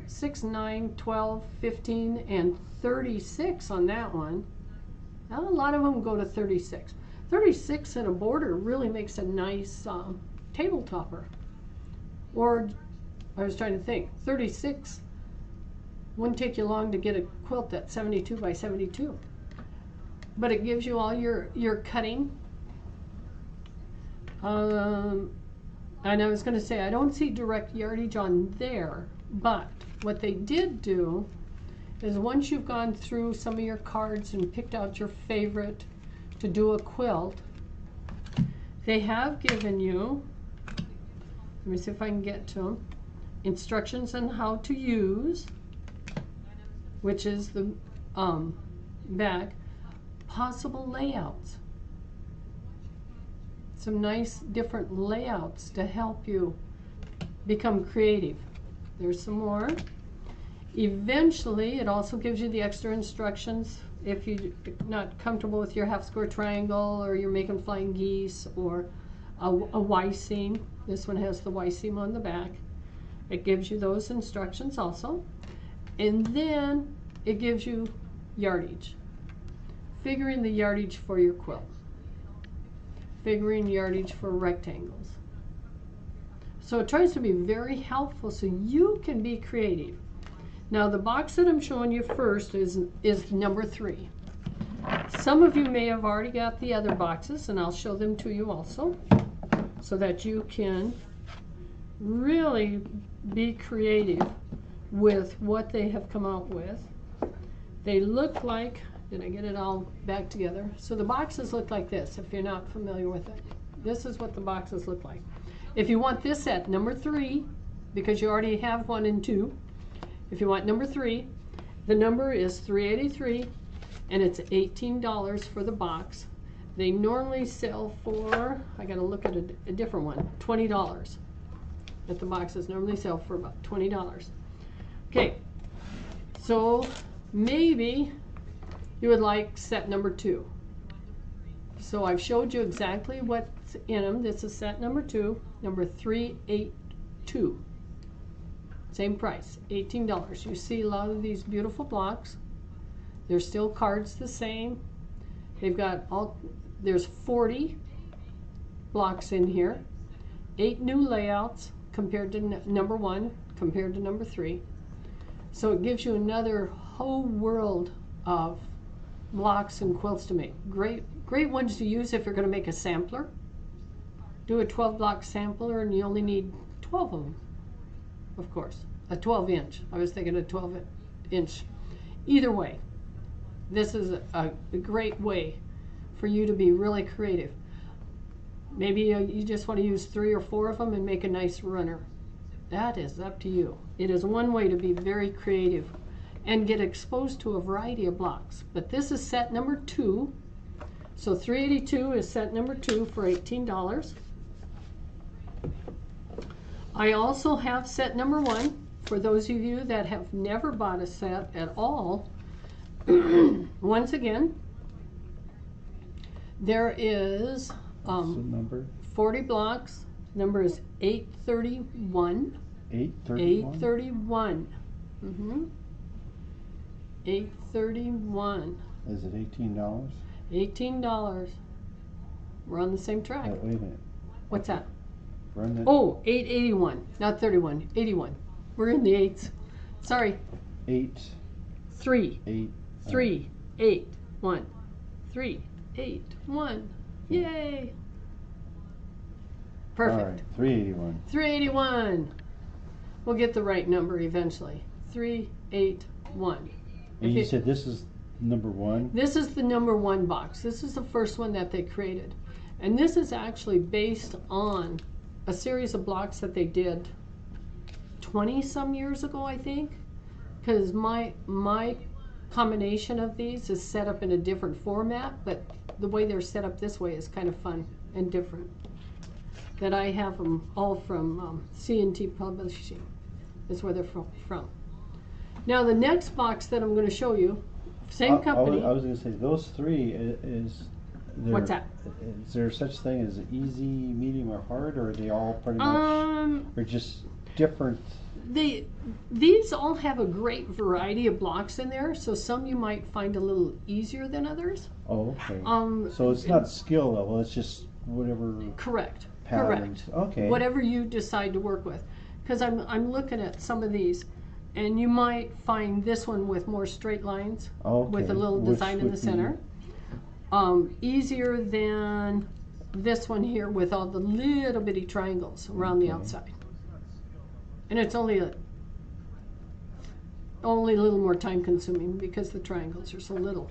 Speaker 1: 6, 9, 12, 15, and 36 on that one. Now, a lot of them go to 36. 36 in a border really makes a nice table topper. Or, I was trying to think, 36 wouldn't take you long to get a quilt that's 72 by 72. But it gives you all your cutting. And I was going to say, I don't see direct yardage on there, but what they did do is once you've gone through some of your cards and picked out your favorite to do a quilt, they have given you, let me see if I can get to them, instructions on how to use, which is the back, possible layouts. Some nice different layouts to help you become creative. There's some more. Eventually, it also gives you the extra instructions if you're not comfortable with your half square triangle, or you're making flying geese, or a Y seam. This one has the Y seam on the back. It gives you those instructions also. And then it gives you yardage. Figuring the yardage for your quilt. Figuring yardage for rectangles. So it tries to be very helpful so you can be creative. Now the box that I'm showing you first is number 3. Some of you may have already got the other boxes, and I'll show them to you also, so that you can really be creative with what they have come out with. They look like, did I get it all back together? So the boxes look like this, if you're not familiar with it. This is what the boxes look like. If you want this set, number 3, because you already have 1 and 2, if you want number 3, the number is $3.83, and it's $18 for the box. They normally sell for, I gotta look at a different one, $20. But the boxes normally sell for about $20. Okay, so maybe you would like set number 2. So I've showed you exactly what's in them. This is set number 2, number 382. Same price, $18. You see a lot of these beautiful blocks. There's still cards the same. They've got there's 40 blocks in here. 8 new layouts compared to number 1, compared to number 3. So it gives you another whole world of blocks and quilts to make. Great ones to use if you're going to make a sampler. Do a 12 block sampler and you only need 12 of them. Of course, a 12 inch. I was thinking a 12 inch. Either way, this is a great way for you to be really creative. Maybe you just want to use 3 or 4 of them and make a nice runner. That is up to you. It is one way to be very creative and get exposed to a variety of blocks. But this is set number 2. So $382 is set number 2 for $18. I also have set number 1 for those of you that have never bought a set at all. Once again, there is 40 blocks. Number is 831.
Speaker 2: 831?
Speaker 1: 831. 831.
Speaker 2: Is it $18?
Speaker 1: $18. We're on the same track.
Speaker 2: Wait a minute.
Speaker 1: What's that?
Speaker 2: Run that.
Speaker 1: Oh, 881, not 31, 81. We're in the 8s. Sorry.
Speaker 2: 8.
Speaker 1: 3.
Speaker 2: 8.
Speaker 1: 3, 8, 1. 3, 8, 1. Yay! Perfect.
Speaker 2: All right, 381.
Speaker 1: 381. We'll get the right number eventually. 381.
Speaker 2: And you said this is number 1?
Speaker 1: This is the number 1 box. This is the first one that they created. And this is actually based on a series of blocks that they did 20 some years ago, I think. Because my combination of these is set up in a different format, but the way they're set up this way is kind of fun and different. That I have them all from C&T Publishing, is where they're from. Now the next box that I'm going to show you, same company.
Speaker 2: I was going to say, those three is there,
Speaker 1: What's that?
Speaker 2: Is there such thing as easy, medium, or hard, or are they all pretty much, or just different?
Speaker 1: These all have a great variety of blocks in there, so some you might find a little easier than others.
Speaker 2: Oh, okay. So it's not skill level, it's just whatever.
Speaker 1: Correct.
Speaker 2: Patterns.
Speaker 1: Correct.
Speaker 2: Okay.
Speaker 1: Whatever you decide to work with. Because I'm looking at some of these, and you might find this one with more straight lines, with a little design in the center. Easier than this one here with all the little bitty triangles around the outside. And it's only a little more time consuming because the triangles are so little.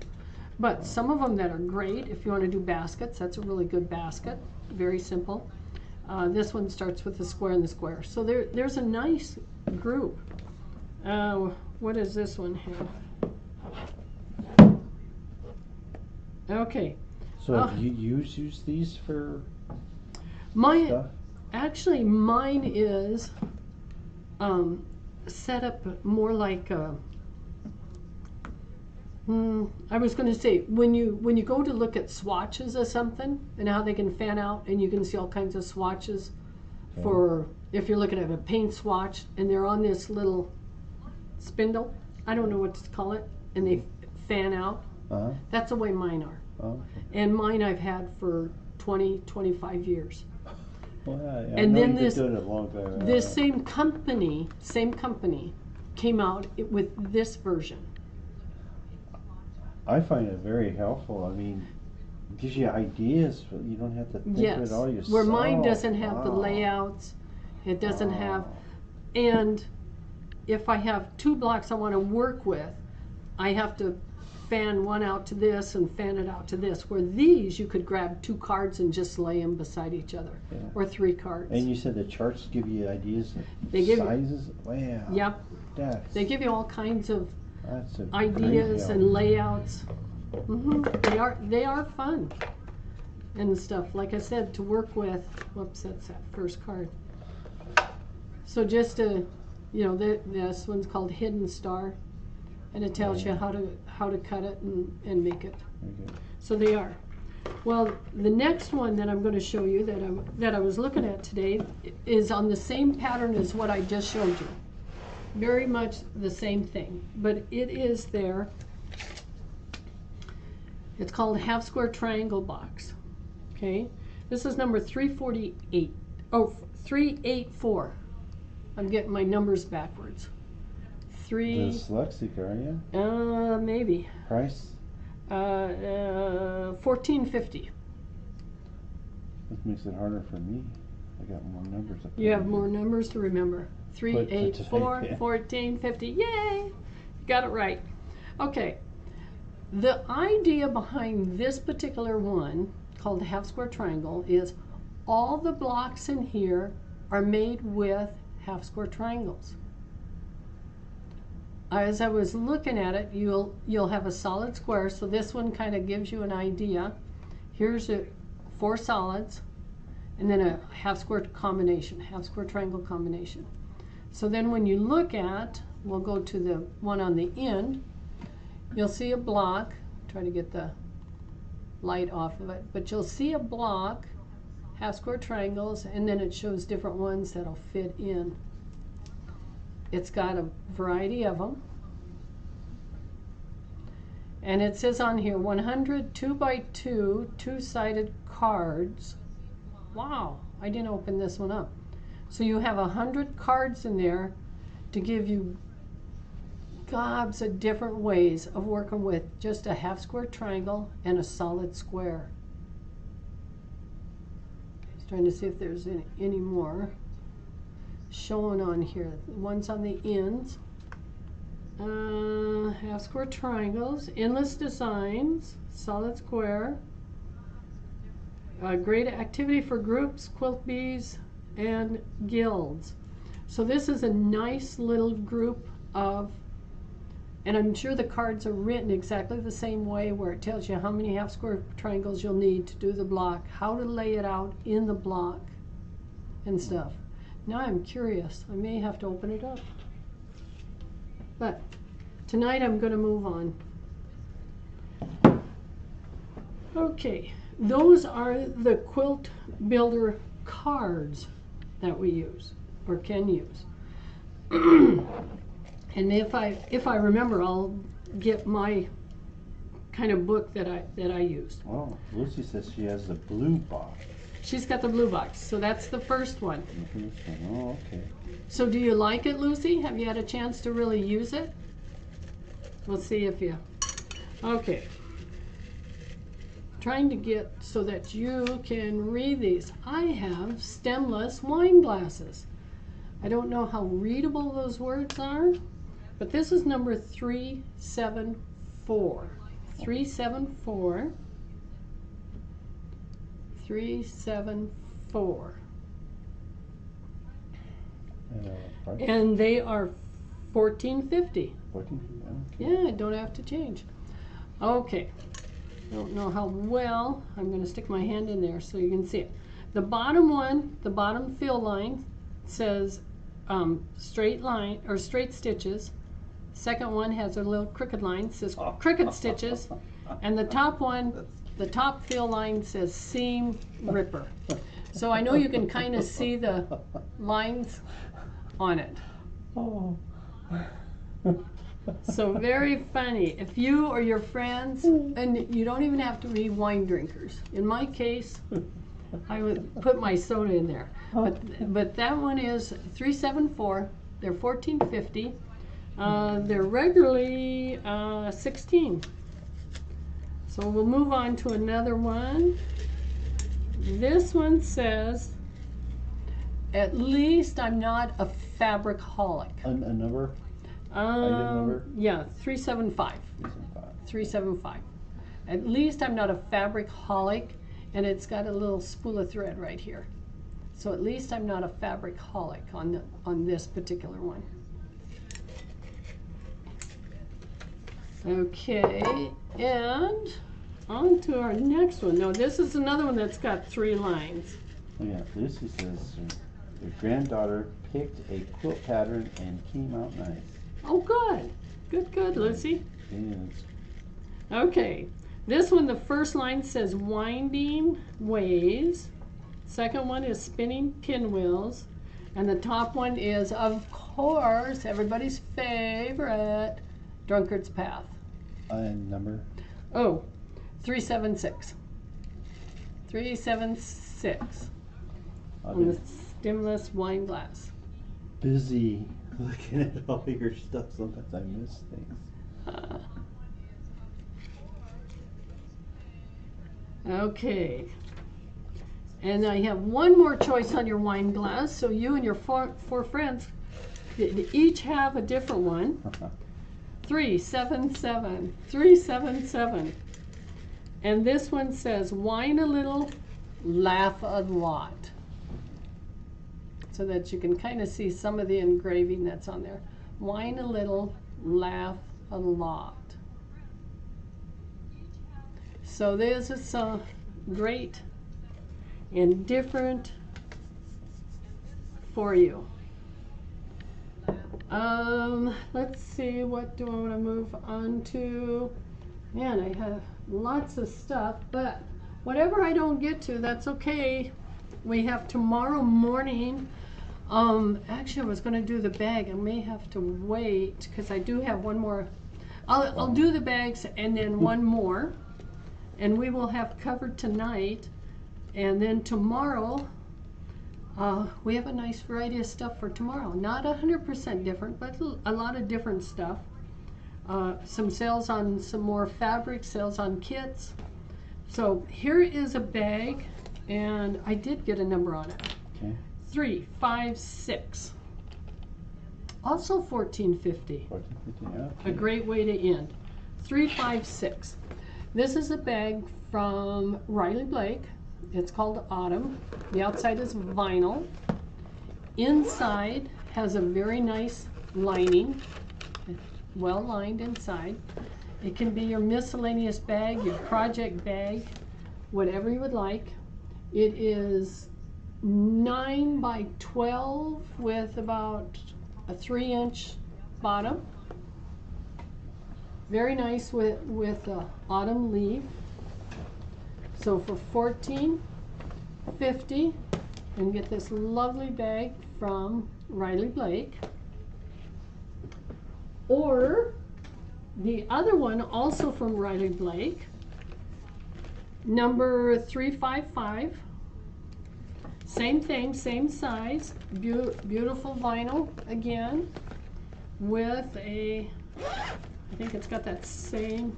Speaker 1: But some of them that are great, if you want to do baskets, that's a really good basket. Very simple. This one starts with the square and the square. So there's a nice group. What does this one have? Okay.
Speaker 2: So do you use these for
Speaker 1: stuff? Actually, mine is set up more like I was going to say, when you go to look at swatches of something and how they can fan out, and you can see all kinds of swatches for, if you're looking at a paint swatch and they're on this little spindle, I don't know what to call it, and they fan out. That's the way mine are. Okay. And mine I've had for 20-25 years.
Speaker 2: Well, yeah,
Speaker 1: and then
Speaker 2: this same company came out with this version.
Speaker 3: I find it very helpful. I mean, it gives you ideas. You don't have to think of it all yourself.
Speaker 1: Where mine doesn't have the layouts. It doesn't have, and if I have two blocks I want to work with, I have to fan one out to this and fan it out to this. Where these, you could grab two cards and just lay them beside each other, or three cards.
Speaker 3: And you said the charts give you ideas of sizes? Wow.
Speaker 1: Yep. They give you all kinds of ideas and layouts. They are fun and stuff. Like I said, to work with. Whoops, that's that first card. So just to, this one's called Hidden Star, and it tells you how to cut it and make it. Okay. So they are. Well, the next one that I'm going to show you that I was looking at today is on the same pattern as what I just showed you. Very much the same thing, but it is there. It's called Half Square Triangle Box. Okay, this is number 348. Oh, 384. I'm getting my numbers backwards.
Speaker 3: Dyslexic, are you?
Speaker 1: Maybe.
Speaker 3: Price?
Speaker 1: $14.50.
Speaker 3: This makes it harder for me. I got more numbers up there.
Speaker 1: You have more numbers to remember. 384, $14.50. Yay! Got it right. Okay. The idea behind this particular one, called the Half Square Triangle, is all the blocks in here are made with half square triangles. As I was looking at it, you'll have a solid square, so this one kind of gives you an idea. Here's 4 solids, and then a half square combination, half square triangle combination. So then when you look at, we'll go to the one on the end, you'll see a block. Try to get the light off of it, but you'll see a block, half square triangles, and then it shows different ones that'll fit in. It's got a variety of them. And it says on here 100 2x2 two-sided cards. Wow, I didn't open this one up. So you have 100 cards in there to give you gobs of different ways of working with just a half square triangle and a solid square. I was trying to see if there's any more showing on here. One's on the ends. Half square triangles, endless designs, solid square. Great activity for groups, quilt bees, and guilds. So this is a nice little group of And I'm sure the cards are written exactly the same way, where it tells you how many half square triangles you'll need to do the block, how to lay it out in the block and stuff. Now I'm curious. I may have to open it up. But tonight I'm going to move on. Okay, those are the quilt builder cards that we use or can use. And if I remember, I'll get my kind of book that I used.
Speaker 3: Oh, Lucy says she has the blue box.
Speaker 1: She's got the blue box, so that's the first one.
Speaker 3: Oh, okay.
Speaker 1: So do you like it, Lucy? Have you had a chance to really use it? We'll see if you... Okay. Trying to get so that you can read these. I have stemless wine glasses. I don't know how readable those words are, but this is number 374. 374. 374. And they are $14.50.
Speaker 3: Okay.
Speaker 1: Yeah, I don't have to change. Okay. I don't know how well. I'm going to stick my hand in there so you can see it. The bottom one, the bottom fill line says straight line or straight stitches. Second one has a little crooked line, says crooked stitches. And the top one, the top fill line says seam ripper. So I know you can kind of see the lines on it.
Speaker 3: Oh.
Speaker 1: So very funny. If you or your friends, and you don't even have to be wine drinkers. In my case, I would put my soda in there. But that one is 374. They're $14.50. They're regularly $16. So we'll move on to another one. This one says, at least I'm not a fabric-holic.
Speaker 3: A number? Item number?
Speaker 1: Yeah, 375. 375. At least I'm not a fabric-holic, and it's got a little spool of thread right here. So at least I'm not a fabric-holic on this particular one. Okay, and on to our next one. Now this is another one that's got 3 lines.
Speaker 3: Oh yeah, Lucy says her granddaughter picked a quilt pattern and came out nice.
Speaker 1: Oh, good. Good, Lucy.
Speaker 3: Yes.
Speaker 1: Okay, this one, the first line says winding ways. Second one is spinning pinwheels. And the top one is, of course, everybody's favorite, Drunkard's Path.
Speaker 3: And number?
Speaker 1: Oh, 376. 376 on the stemless wine glass.
Speaker 3: Busy looking at all your stuff. Sometimes I miss things.
Speaker 1: Okay. And I have one more choice on your wine glass, so you and your four friends each have a different one. 377. 377. And this one says, wine a little, laugh a lot. So that you can kind of see some of the engraving that's on there. Wine a little, laugh a lot. So this is great and different for you. Let's see, what do I want to move on to? Man, I have lots of stuff, but whatever I don't get to, that's okay. We have tomorrow morning. Actually, I was going to do the bag. I may have to wait because I do have one more. I'll do the bags and then one more, and we will have covered tonight. And then tomorrow, we have a nice variety of stuff for tomorrow. Not 100% different, but a lot of different stuff. Some sales on some more fabric, sales on kits. So here is a bag, and I did get a number on it.
Speaker 3: Okay.
Speaker 1: 356. Also $14.50.
Speaker 3: Yeah.
Speaker 1: A great way to end. 356. This is a bag from Riley Blake. It's called Autumn. The outside is vinyl. Inside has a very nice lining. well lined inside. It can be your miscellaneous bag, your project bag, whatever you would like. It is 9 by 12 with about a 3-inch bottom. Very nice with autumn leaf. So for $14.50, you can get this lovely bag from Riley Blake. Or the other one, also from Riley Blake, number 355. Same thing, same size, beautiful vinyl again, with I think it's got that same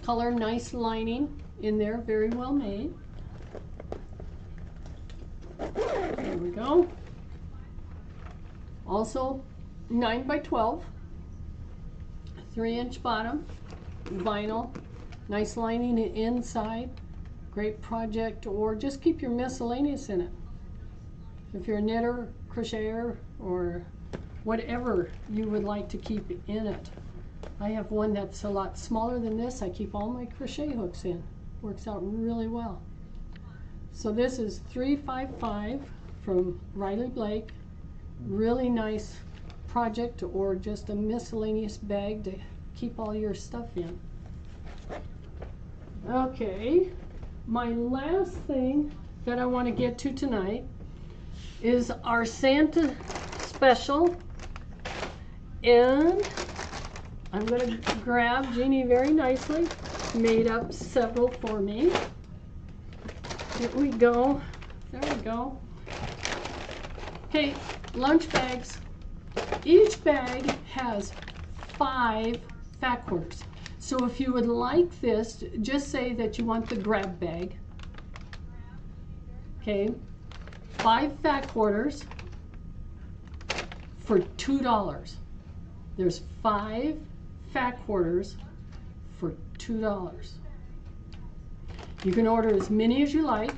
Speaker 1: color, nice lining in there, very well made. There we go. Also 9 by 12, 3-inch bottom, vinyl, nice lining inside. Great project, or just keep your miscellaneous in it. If you're a knitter, crocheter, or whatever you would like to keep in it. I have one that's a lot smaller than this. I keep all my crochet hooks in. Works out really well. So this is 355 from Riley Blake. Really nice project, or just a miscellaneous bag to keep all your stuff in. Okay. My last thing that I want to get to tonight is our Santa special, and I'm going to grab Jeannie very nicely, made up several for me. Here we go. There we go. Okay, lunch bags. Each bag has 5 fat quarters. So if you would like this, just say that you want the grab bag. Okay, 5 fat quarters for $2. There's 5 fat quarters for $2. You can order as many as you like.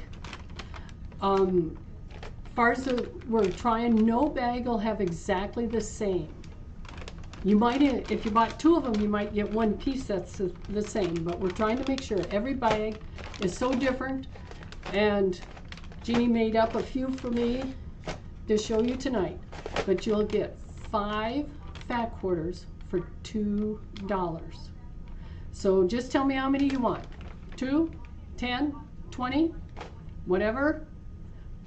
Speaker 1: Far as we're trying, no bag will have exactly the same. You might, if you bought 2 of them, you might get 1 piece that's the same, but we're trying to make sure every bag is so different. And Jeannie made up a few for me to show you tonight, but you'll get 5 fat quarters for $2. So just tell me how many you want. 2, 10, 20, whatever.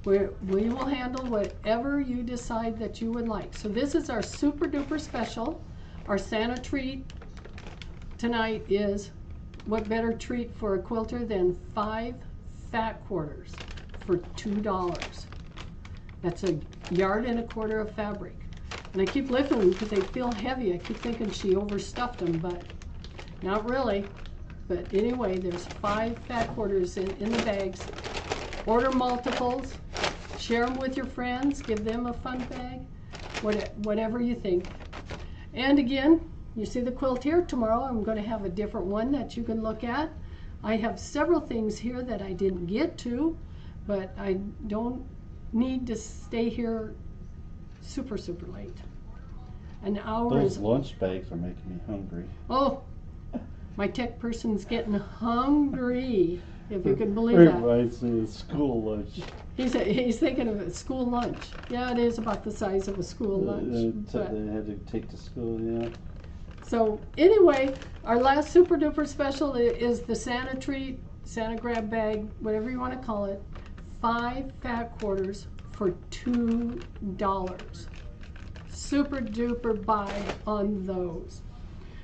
Speaker 1: We will handle whatever you decide that you would like. So this is our super duper special. Our Santa treat tonight is, what better treat for a quilter than 5 fat quarters for $2. That's a 1.25 yards of fabric. And I keep lifting them because they feel heavy. I keep thinking she overstuffed them, but not really. But anyway, there's 5 fat quarters in the bags. Order multiples. Share them with your friends, give them a fun bag, whatever you think. And again, you see the quilt here. Tomorrow I'm going to have a different one that you can look at. I have several things here that I didn't get to, but I don't need to stay here super late. An hour is...
Speaker 3: Those lunch bags are making me hungry.
Speaker 1: Oh, my tech person's getting hungry, if you can believe
Speaker 3: It
Speaker 1: that.
Speaker 3: reminds me of school lunch.
Speaker 1: He's thinking of a school lunch. Yeah, it is about the size of a school lunch.
Speaker 3: They had to take to school, yeah.
Speaker 1: So anyway, our last super duper special is the Santa treat, Santa grab bag, whatever you want to call it. 5 fat quarters for $2. Super duper buy on those.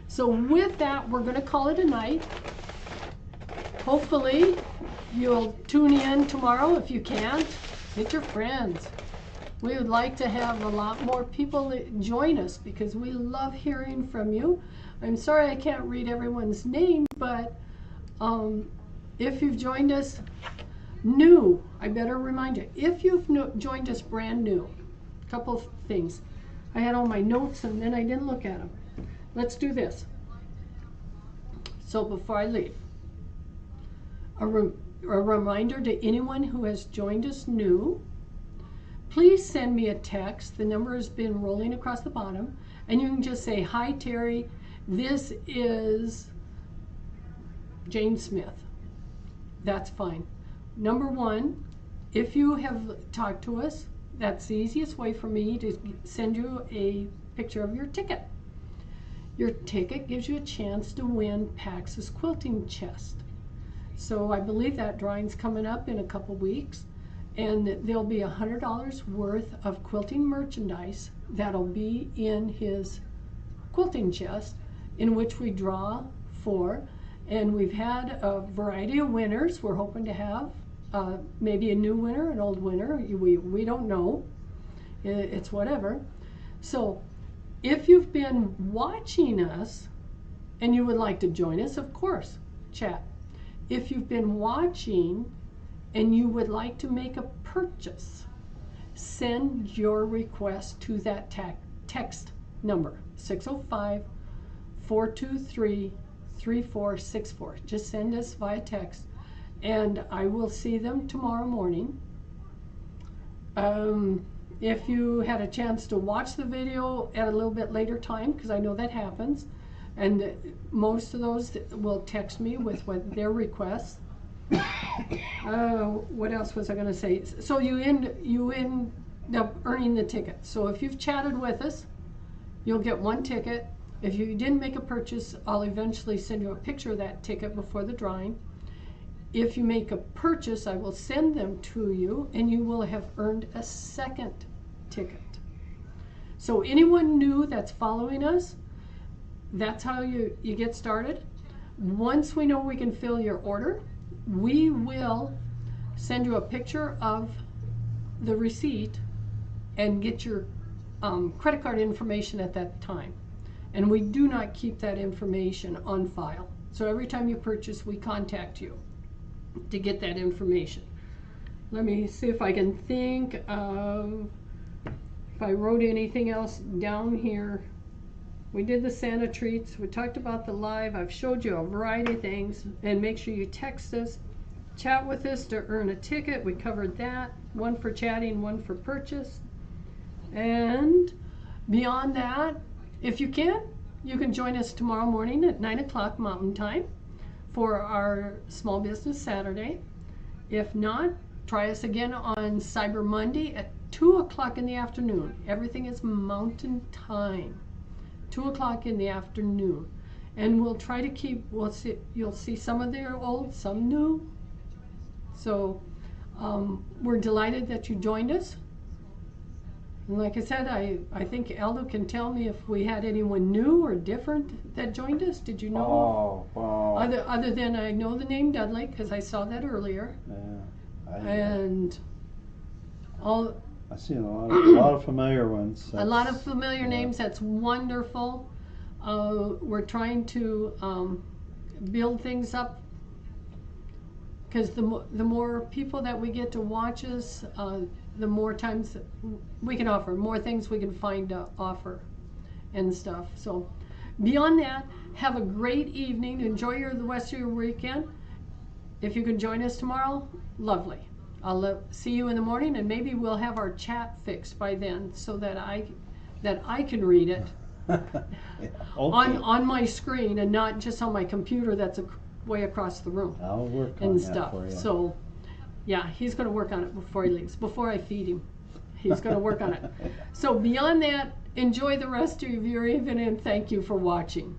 Speaker 1: So with that, we're going to call it a night. Hopefully you'll tune in tomorrow. If you can't, get your friends. We would like to have a lot more people join us because we love hearing from you. I'm sorry I can't read everyone's name, but if you've joined us new, I better remind you, if you've joined us brand new, a couple of things. I had all my notes and then I didn't look at them. Let's do this. So before I leave, a reminder to anyone who has joined us new, please send me a text. The number has been rolling across the bottom And you can just say, "Hi Terry, this is Jane Smith." That's fine. Number one, if you have talked to us, that's the easiest way for me to send you a picture of your ticket. Your ticket gives you a chance to win Pax's quilting chest. So I believe that drawing's coming up in a couple weeks, and there'll be $100 worth of quilting merchandise that'll be in his quilting chest, in which we draw for. And we've had a variety of winners. We're hoping to have maybe a new winner, an old winner. We don't know. It's whatever. So if you've been watching us and you would like to join us, of course, chat. If you've been watching and you would like to make a purchase, send your request to that text number, 605-423-3464. Just send us via text, and I will see them tomorrow morning. If you had a chance to watch the video at a little bit later time, because I know that happens, and most of those will text me with what their requests. What else was I going to say? So you end up earning the ticket. So if you've chatted with us, you'll get one ticket. If you didn't make a purchase, I'll eventually send you a picture of that ticket before the drawing. If you make a purchase, I will send them to you, and you will have earned a second ticket. So anyone new that's following us, that's how you get started. Once we know we can fill your order, we will send you a picture of the receipt and get your credit card information at that time. And we do not keep that information on file. So every time you purchase, we contact you to get that information. Let me see if I can think of if I wrote anything else down here. We did the Santa treats. We talked about the live. I've showed you a variety of things. And make sure you text us, chat with us to earn a ticket. We covered that. One for chatting, one for purchase. And beyond that, if you can join us tomorrow morning at 9 o'clock Mountain Time for our Small Business Saturday. If not, try us again on Cyber Monday at 2 o'clock in the afternoon. Everything is Mountain Time. 2 o'clock in the afternoon, and we'll try to keep. You'll see some of their old, some new. So we're delighted that you joined us. And like I said, I think Aldo can tell me if we had anyone new or different that joined us. Did you know?
Speaker 3: Oh, wow.
Speaker 1: Other than I know the name Dudley because I saw that earlier.
Speaker 3: Yeah.
Speaker 1: And all.
Speaker 3: I've seen a lot of familiar ones.
Speaker 1: A lot of familiar names. That's wonderful. We're trying to build things up because the more people that we get to watch us, the more times we can offer, more things we can find to offer and stuff. So beyond that, have a great evening. Enjoy the rest of your weekend. If you can join us tomorrow, lovely. I'll see you in the morning, and maybe we'll have our chat fixed by then so that I can read it
Speaker 3: Okay.
Speaker 1: on my screen and not just on my computer that's way across the room.
Speaker 3: I'll work on
Speaker 1: and
Speaker 3: that
Speaker 1: stuff.
Speaker 3: for you.
Speaker 1: So yeah, he's going to work on it before he leaves. Before I feed him, he's going to work on it. So beyond that, enjoy the rest of your evening, and thank you for watching.